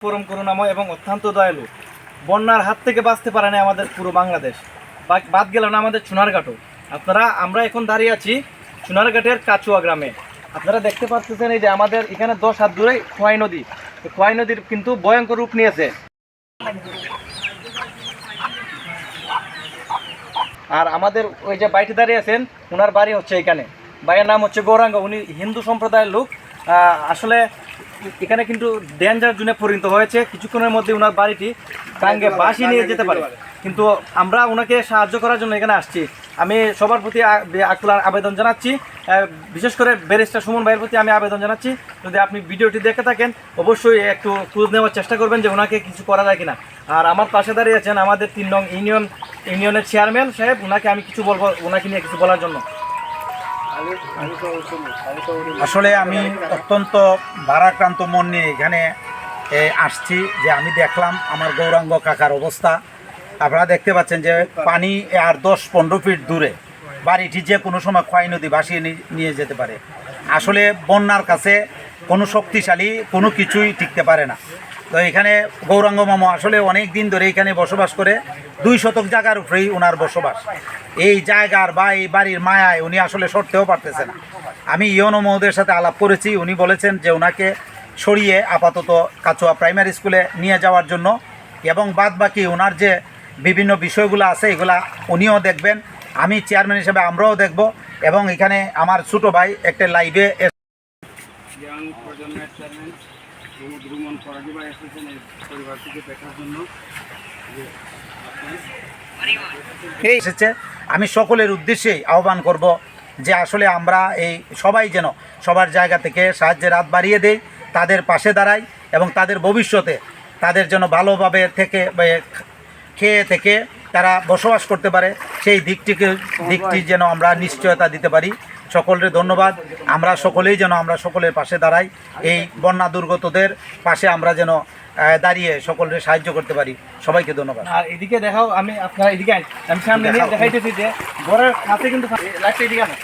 পরম করুণাময় এবং অত্যন্ত দয়ালু। বন্যার হাত থেকে বাঁচতে পারে না আমাদের পুরো বাংলাদেশ, বাদ গেল না আমাদের সোনারঘাটও। আমরা এখন দাঁড়িয়ে আছি সোনারঘাটের কাচুয়া গ্রামে। আপনারা দেখতে পাচ্ছেন এই যে আমাদের এখানে 10 হাত দূরে খোয়াই নদী। খোয়াই নদীর কিন্তু ভয়ঙ্কর রূপ নিয়েছে। আর আমাদের ওই যে বাইটি দাঁড়িয়ে আছেন, ওনার বাড়ি হচ্ছে এখানে। ভাইয়ের নাম হচ্ছে গৌরাঙ্গ, উনি হিন্দু সম্প্রদায়ের লোক। আসলে এখানে কিন্তু ডেঞ্জার জোনে পরিণত হয়েছে। কিছুক্ষণের মধ্যে ওনার বাড়িটি গাঙ্গে বাসি নিয়ে যেতে পারে, কিন্তু আমরা ওনাকে সাহায্য করার জন্য এখানে আসছি। আমি সবার প্রতি আকুল আবেদন জানাচ্ছি, বিশেষ করে ব্যারিস্টার সুমন ভাইয়ের প্রতি আমি আবেদন জানাচ্ছি, যদি আপনি ভিডিওটি দেখে থাকেন অবশ্যই একটু খোঁজ নেওয়ার চেষ্টা করবেন যে ওনাকে কিছু করা যায় কিনা। আর আমার পাশে দাঁড়িয়ে আছেন আমাদের 3 নং ইউনিয়নের চেয়ারম্যান সাহেব, ওনাকে আমি কিছু বলবো, ওনাকে নিয়ে কিছু বলার জন্য। আসলে আমি অত্যন্ত ভারাক্রান্ত মন নিয়ে এখানে আসছি, যে আমি দেখলাম আমার গৌরাঙ্গ কাকার অবস্থা। আপনারা দেখতে পাচ্ছেন যে পানি আর 10-15 ফিট দূরে বাড়িটি যে কোনো সময় খোয়াই নদী ভাসিয়ে নিয়ে যেতে পারে। আসলে বন্যার কাছে কোনো শক্তিশালী কোনো কিছুই টিকতে পারে না। তো এখানে গৌরাঙ্গ মামা আসলে অনেক দিন ধরে এখানে বসবাস করে, 2 শতক জায়গার উপরেই ওনার বসবাস। এই জায়গার বা এই বাড়ির মায়ায় উনি আসলে সরতেও পারতেছে না। আমি ইয়নো মহোদয়ের সাথে আলাপ করেছি, উনি বলেছেন যে ওনাকে সরিয়ে আপাতত কাচুয়া প্রাইমারি স্কুলে নিয়ে যাওয়ার জন্য, এবং বাদ বাকি ওনার যে বিভিন্ন বিষয়গুলো আছে এগুলা উনিও দেখবেন, আমি চেয়ারম্যান হিসেবে আমরাও দেখব। এবং এখানে আমার ছোটো ভাই একটা লাইভে এসেছে। আমি সকলের উদ্দেশ্যেই আহ্বান করব যে আসলে আমরা এই সবাই যেন সবার জায়গা থেকে সাহায্যের হাত বাড়িয়ে দেই, তাদের পাশে দাঁড়াই, এবং তাদের ভবিষ্যতে তাদের জন্য ভালোভাবে খেয়ে থেকে তারা বসবাস করতে পারে, সেই দিকটি যেন আমরা নিশ্চয়তা দিতে পারি। সকলের ধন্যবাদ। আমরা সকলের পাশে দাঁড়াই, এই বন্যা দুর্গতদের পাশে আমরা যেন দাঁড়িয়ে সকলের সাহায্য করতে পারি। সবাইকে ধন্যবাদ। আর এদিকে দেখাও, আপনারা এদিকে আমি সামনে নিয়ে দেখাইতেছি যে ঘরের কাছে কিন্তু লাইটটা এদিকে না,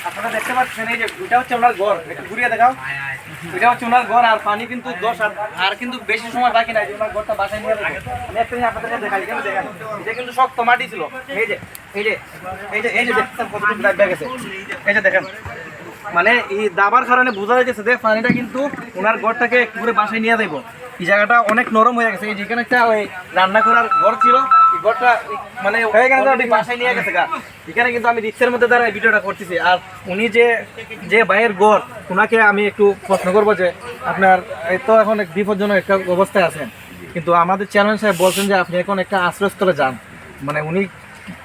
আপনারা দেখতে পাচ্ছেন এই যে এটা হচ্ছে ওনার ঘর। একটু ঘুরিয়ে দেখাও, এটা হচ্ছে ওনার ঘর। আর পানি কিন্তু 10 হাত, আর কিন্তু বেশি সময় বাকি নাই যে ওনার ঘরটা বাসায় নিয়ে যাবে। আমি একটা জিনিস আপনাদেরকে দেখাই, এখানে দেখেন এটা কিন্তু শক্ত মাটি ছিল। এই যে দেখছেন কতটুকু দাগ গেছে, এই যে দেখেন, মানে এই দাবার কারণে বোঝা যাচ্ছে যে পানিটা কিন্তু ওনার ঘরটাকে একটু করে বাসায় নিয়ে যাইব। এই জায়গাটা অনেক নরম হয়ে গেছে। এই যেখানে একটা ওই রান্না করার ঘর ছিল, এই ঘরটা মানে হয়ে গেছে বাসায় নিয়ে গেছে গা। এখানে কিন্তু আমি রিক্সের মধ্যে দ্বারা ভিডিওটা করতেছি। আর উনি যে ভাইয়ের ঘর, ওনাকে আমি একটু প্রশ্ন করবো যে আপনার এই তো এখন বিপজ্জনক একটা অবস্থায় আছেন, কিন্তু আমাদের চেয়ারম্যান সাহেব বলছেন যে আপনি এখন একটা আশ্রয়স্থলে যান, মানে উনি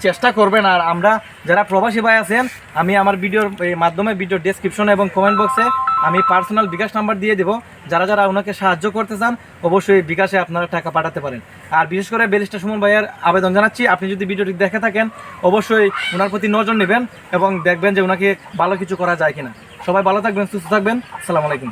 চেষ্টা করবেন। আর আমরা যারা প্রবাসী ভাই আছেন, আমি আমার ভিডিওর মাধ্যমে ভিডিও ডেসক্রিপশনে এবং কমেন্ট বক্সে আমি পার্সোনাল বিকাশ নাম্বার দিয়ে দেবো। যারা ওনাকে সাহায্য করতে চান অবশ্যই বিকাশে আপনারা টাকা পাঠাতে পারেন। আর বিশেষ করে ব্যারিস্টার সুমন ভাইয়ের আবেদন জানাচ্ছি, আপনি যদি ভিডিওটি দেখে থাকেন অবশ্যই ওনার প্রতি নজর নেবেন এবং দেখবেন যে ওনাকে ভালো কিছু করা যায় কিনা। সবাই ভালো থাকবেন, সুস্থ থাকবেন। আসসালামু আলাইকুম।